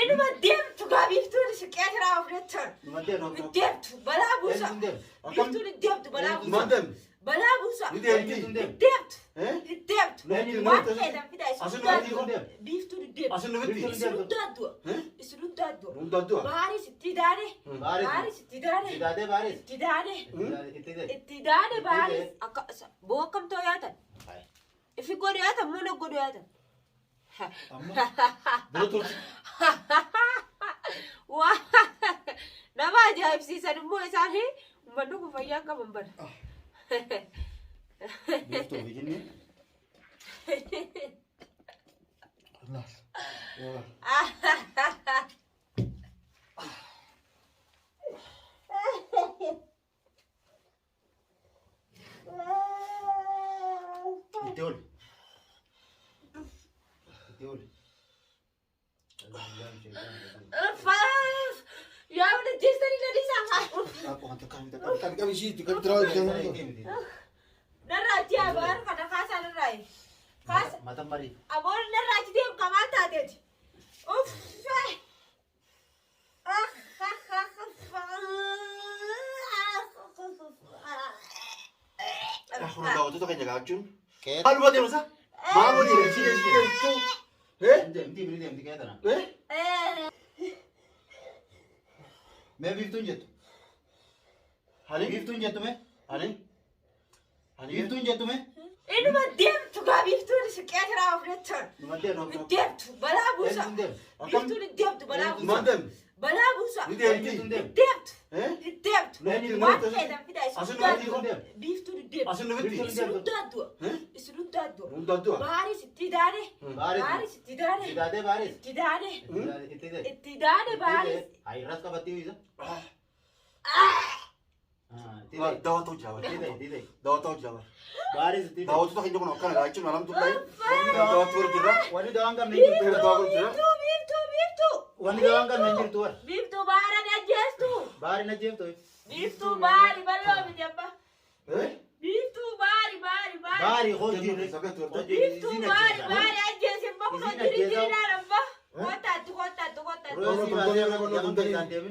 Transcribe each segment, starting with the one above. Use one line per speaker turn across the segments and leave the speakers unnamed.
إنه ما ديمتو قابيفتوني سكيت راو فريتر
ما ديم
ديمتو بلا بوسا بيفتوني ديمتو بلا بوسا بلا بوسا ديمتو ديمتو ما كذا في ده بيفتوني ديمتو اسرودادو باريس تداري باريس تداري تداري باريس بوكم توياتا في قرياتا مو قرياتا wah nama ajaib sih sanmu sahi manu kufaya ka mambar
Betul begini Allah betul betul
ya udah jis tadi dari sama
aku hantar kami situ kami terlalu
naraji abar kada khasa narai khas
mata mari
abor naraji dia kamata deh uff
aku udah tahu tuh kayaknya gacun halu mati masa mau dia sih tuh Mti kaya na. मैं भी तुम जेतु हाले भी तुम जेतु में हाले हाले भी तुम जेतु में
इन्हें मत देम तू का भी तुम ने क्या करा आपने चल
मत दे नो
देम तू बला बुसा भी तुम ने देम तू बला बुसा बला बुसा देम तू ما كذا في ده بيف تو ديب اسرودادو باريس تداري باريس باريس
आई रस का बत्ती हुई सर दावा तो जावा दावा तो जावा बारिश दावा तो कहीं जोन ओकन राइट नलम तो लाई दावा तो जुरा वनी दावा का नहीं जुरा दावा जुरा
बीफ
वनी दावा का नहीं जुरा
बीफ तो बाहर ना जेस तू
बाहर ना जेस तो
बीफ तो बाहर बल्लो में जब्बा बीफ तो बाहर
हो जी सब तो
बीफ तो बाहर जेस बखनो दिरी ना रब्बा होता तू
रोजी बाजे में बोलो तुम तनी जानते हैं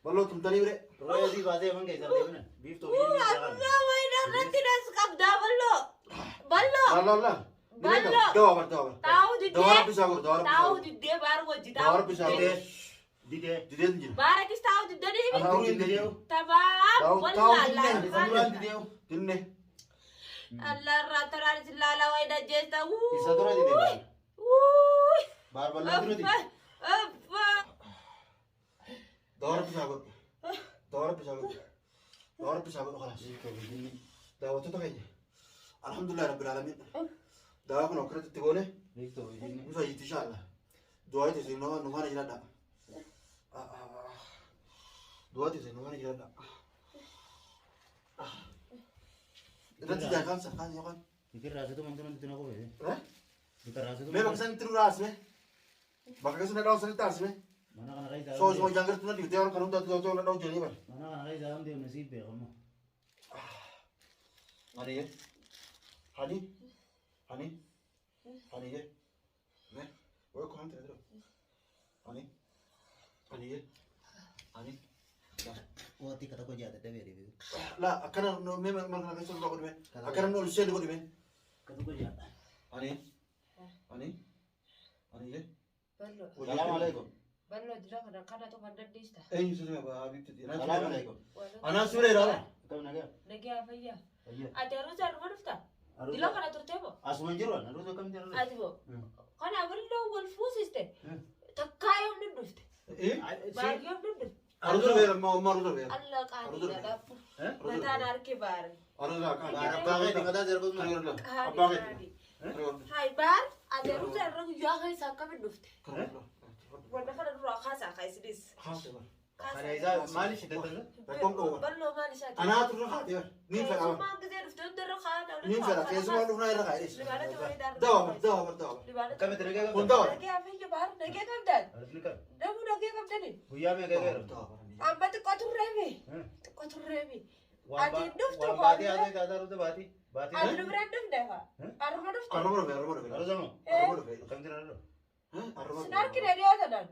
बोलो तुम तनी रे रोजी बाजे में कैसे जानते हैं बीफ तो
अल्लाह वही ना रत्ती रस कब दा बल्लो
ला दावा
ताऊ दे
दावा
बार को जी
दावा दीदे दीदे
बार किस ताऊ दे नहीं
ताऊ दीदे
तबाब वल्ला
दिन्ने
अल्लाह रातरा जिल्ला वही ना जेता
इसा तो दीदे बार बार लग रही دور بساقط خلاص دعوة تتغير الحمد لله رب العالمين دعوة من أكرت تقوله مفاجئ إن شاء الله دعوة تزين نوما نجلا دعوة تزين نوما نجلا رنتي جاي خمسة يوكان
Pikir rasa tu mantu nanti nak apa ya? Pikir rasa tu.
मैं बक्सन तेरू रास में बक्सन सुने रास में तास में
Mana kan lagi dalam.
सोच में जंगल तुना दिखते हैं और करूँ तो लड़ाओ जल्दी पर
Mana kan lagi dalam dia nasib be kamu.
अरे ये हनी ये मैं वो कौन थे इधर Honey
Oh ti kata kau jatuh tapi dia itu.
لا أكنا मैं كنا كسر لقول में أكنا نقول الشيء لقول में
Kata kau jatuh.
हनी ये
Assalamualaikum.
बल्लो दिला kada to mandar dista
أي شيء ما بابي تدي
Assalamualaikum.
أنا سوري لا
Kau nak apa?
nagi afaya
Iya.
adaru zar wadufta dila kada turtebo
Asumanjiruan, harus kau kami jalan.
adibo kana ballo wal fusiste takayom nudufte
إيه
bagiyom nudufte
أرزو بير ما أرزو بير
Allah qadi da dafu mata narke bar
أرزو لا كان
Bagai di kata jarak kau.
أبغى
hay bar adaru zar ro ya hay sakam nudufte wanda kada ro khasa khaisidis
Ada Iza mali sih datang.
ballo mali shati
أنا أترك هذا مين فعلا
ما قدر فتد ro khada
مين فعلا كيسو ما نفنا يرجع إيش
libana to dar
دوا
libana
Kami terjaga.
كون دوا
nagi afaya bar nagi kam dan
Harus nikah.
damu nagi kam dani
Buya me kayak.
amma to kotur rebi Ati duftu
Wan
kau.
bati ada kata rutu bati. Bati.
Adu berantem dah pak. Aru duftu.
أروح
Harus sama.
أروح
Kami jalan dulu.
أروح
Senar kira dia ada dan.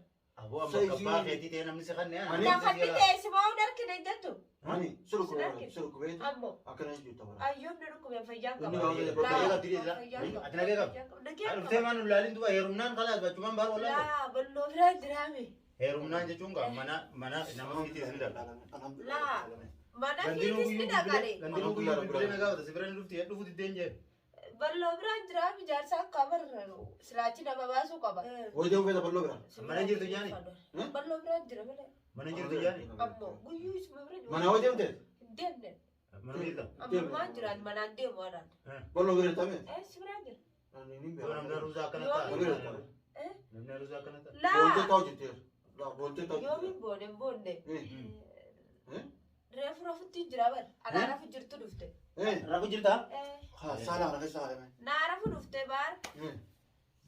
أبو أما كبار هدي تينا من سخنة
أنا
لا خليتي اسمعوا نركن عندتو
أني سلوك
سلوك.
بيت
أمو
أكن أجي تبارك
أيوم نركب يا فيجان
إني
كمان
قاعد
بقى تريد لا أتنا كذا عارف تمان ولا لين تبغى هيرومنان خلاص بتشوفان بار ولا
لا بلو فرا درامي
هيرومنان جتونغا منا نما في تيزندا
لا ما أنا في
gandinu
تسمينا كاري
gandinu bilena gawa sibran lufti ya dufu denje
بلو فرا درامي جالسة كبر سلاطي نما باسو كبر
ويدهم بيت بلو برا
mana jirtu jani
بلو فرا درامي
mana jirtu jani
أمو قيوش مبرد
mana ويدهم ده
دمنا
mana bilda
أمو ما جران ما ندم ورا
بلو برا تامه
إيه سبرانجر
أنا نيم
to namna ruza kana
Yo,
ta
برا
إيه
namna ruza kana ta
لا
بولت تاو جتير لا بولت تاو
يومي بونة
إيه
رف رفتي جرابر أنا رف جرتو رفته
إيه
rafu jirta
إيه
خلاص سهلا أنا كيس سهلا
نعرف رفته بار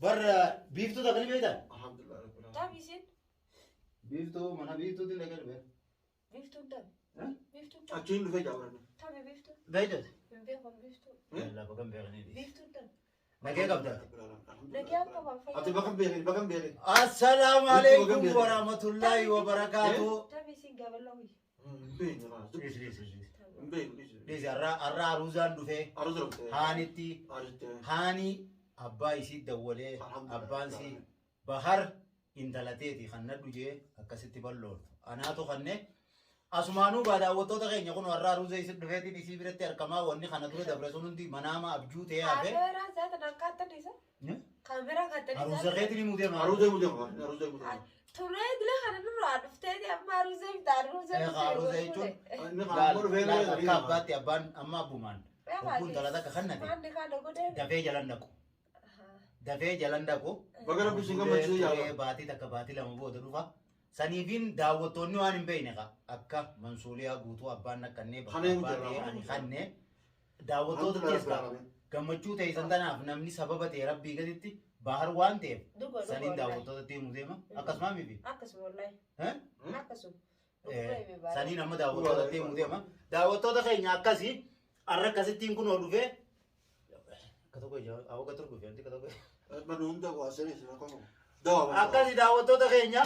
bar biftu ta kali beta
الحمد لله رب العالمين
تابيسين
biftu mana biftu din lagar be
بيفتون تام
ها
بيفتون تام
أكيد لو في جاورنا
تابي بيفتون
beta
من بيهم بيفتون
la bagam be gani
بيفتون تام
nage kabda
نجيب كمان
أتي
فيا
بكم بيري
assalamu alaikum wa rahmatullahi wa barakatuh
تابيسين قبل لوي
بين بين
Desi arra aruzan dufe
أرزق
haanitti
أرزق
haani abbaa isii dawwalee abbaan si bahar intalateeti kan nadhu jee akkasitti balloortu anaatu kanne asumaanuu daawwattoota keenya kun warra aruuza isii dhufeetiin isii biratti argamaa wanni kana ture dabre sun hundi manaama abjuu ta'ee hafe
كاميرا ذات نكاتة نيسا كاميرا كاتة
aruuza
نيسا
keetiin himuu
أرزق مدام أرزق مدام
تريد له خلنا نروح نفتح أما روزة بتاع روزة
aruuza jechuun akka abbaatti abbaan amma abbumaan kun dalataa akka kannate
ما عندي كذا قدام
dafee jalan dhaqu
بقرا بيشينغ ما تشي يا
baatii takka baatii lama booda dhufa saniifin daawwattoonni waan hin beekne akka mansuuliyaa guutuu abbaan nakkannee
Kaneen
abbaa ta'e ani kanne daawwattoota keessaa gammachuu ta'e san tanaaf namni sababa ta'e rabbii gaditti bahar waan ta'eef saniin daawwattoota deemuu deema akkasuma miti
أكسب والله أكسب
saniin amma daawwattoota deemuu deema daawwattoota keenya akkasii har'a akkasittiin kun oo dhufee akka tokko awwaqa turgu fi anti akka tokko
ما نوندا واسري سنكون دوا
akkasii daawwattoota keenya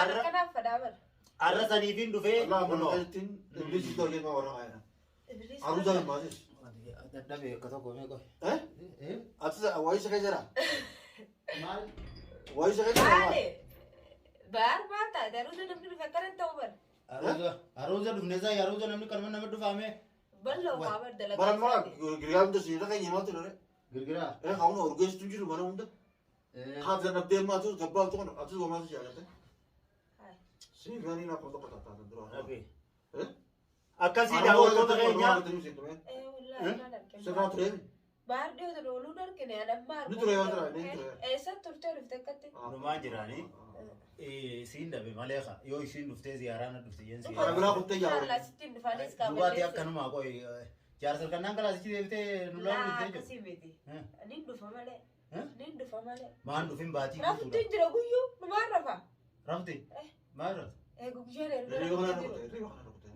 أنا كنا فدامر
har'a saniifin dhufee
لا
kunoo
ما قلتين إبليس يدور يما وراها أرزق ما تيس
dadhabee akka tokko meeqa
أتسا وايش كجرا
maal
وايش كجرا
عادي بار بار تا روزة نبني فكر أنت أوبر
aruuza dhufnesaa aruuza namni kalma nama dhufaame
بلو ما بدل
برا ما غريام ده سيدا كي يما تلو
girgiraa
إيه خاون أورجيس تنجرو برا هوندا خاطر نبدأ ما تقول قبل تقول أتسا ما تجي على ده سيفاني لا كنت قطعت هذا درا
akkasii daawwattoota keenya
إيه والله أنا نركب
سيفان تري
بار ديو تلولو نركني أنا مار
نترى يا ترى نترى
إيه ستورتي رفتكتي
numaan jiraanii siin dhabe malee yoo isiin dhuftee ziyaaraan dhufte jeen
أنا بلا قلت يا
لا ستين فانيس كامل
dubaati akkanumaa qoy jaarsa kannaan kalaasichi deebitee nullaan
لا
dhuftee jiru
كسيبتي نيندو فمالي نيندو فمالي
maan dhufin baatii
رافو تنجرا قيو نمار رفا
rafte maal rafte
إيه قبجاري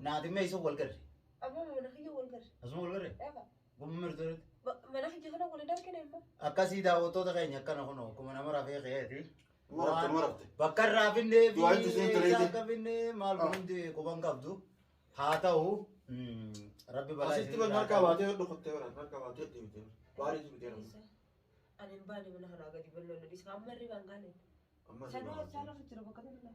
naatimmee isa wal garre
أما مناخية والقر
asuma wal garre
إيه
gumma mirtoorete
مناخية خنا ولا داركنا إما
akkasii daawwattoota keenya akkana kunoo kuma nama rafee qe'eeti
مرت
bakka irraa finnee fi
Du'aatti siin toleeti.
akka finnee maal hundi quban qabdu haa ta'u rabbi balaa
أسيت
isin
بس
irraa
مركب عادي دخلت ولا مركب عادي تبي باري تبي
أنا مبالي من هنا قاعد يبلو نديس كم مرة بانغاني
أما
سنو سالو في ترى بكتير لا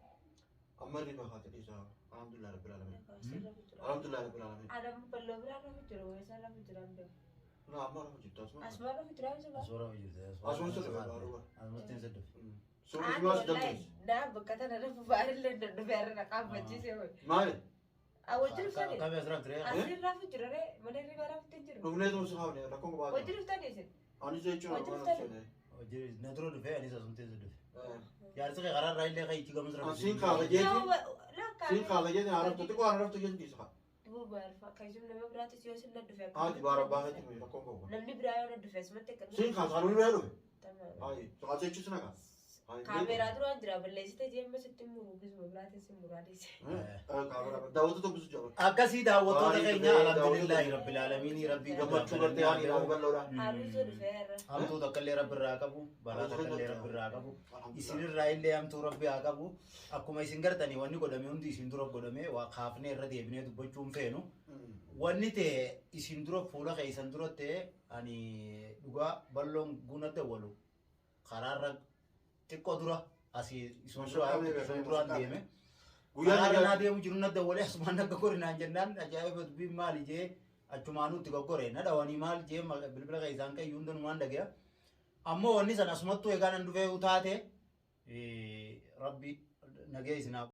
أما ريبا خاطر إيشا الحمد لله رب العالمين
سالو في ترى
الحمد لله رب العالمين
أنا مبلو برا أنا في ترى وسالو في ترى عندك
لا ما راح جبت أسمع
أسمع في ترى وسالو
aswara hojjete
Asuma saddeet baaruu.
asumatti hin saddeet
سوي ما سدمت
لا بكتير أنا في باري اللي ندبر أنا كم بتجي سوي
مالي
أوجر سني
kami asirraa ture
أصير لا في ترى من اللي برا في تجرو
نبني دوم سخاوني لكم بعد
وجر ثاني سن
أنا زي شو
Wajjin
أنا
fitani.
شو
hojii naturo dhufe anis asumatti hin saddeet jaarsa kee karaa irraa illee kayichi gama asirraa
أسين خاطر جيتي
لا
سين
كان
خاطر جيتي عرفت تقول أنا عرفت جيتي سخا
مو بعرف كيجون لما برات سيوس ندفع
هذه بارا باهتي من لكم بعد
نمني برايو ندفع سمعت كلام
سين خاطر أنا بيرو
تمام
هاي تقول شيء شو سنعك
Kaamera duraan jira balleessite jeemma sitti muruu bisuma biraate si muraadise.
Daawwattoota bisu jaba.
Akkasii daawwattoota keenya alhamdulillahi rabbil aalamiin rabbii
Gammachuu gartee waan ilaalu bal'oodha.
Haruusa dhufeerra.
hamtuu takka illee rabbi irraa qabu balaa takka illee rabbi irraa qabu isinirraa illee hamtuu rabbi haa qabu akkuma isin gartanii wanni godhame hundi isin dura godhame waa kaafnee irra deebinee dubbachuun feenu wanni ta'e isin dura fuula keessan dura ta'e ani dhugaa balloon guna dawwalu karaarra xiqqoo dura asii isun duraan deeme guyyaa naa deemu jiru na dawwalee asumaan akka gorinaan jennaan ajaa'iba dubbiin maali jee achumaanuutti goggore na dhawanii maal jee bilbila keessaan qayyuu hundumaan dhagaya ammoo wanni san asumattuu egaa nan dhufee utaate rabbi nagee isinaa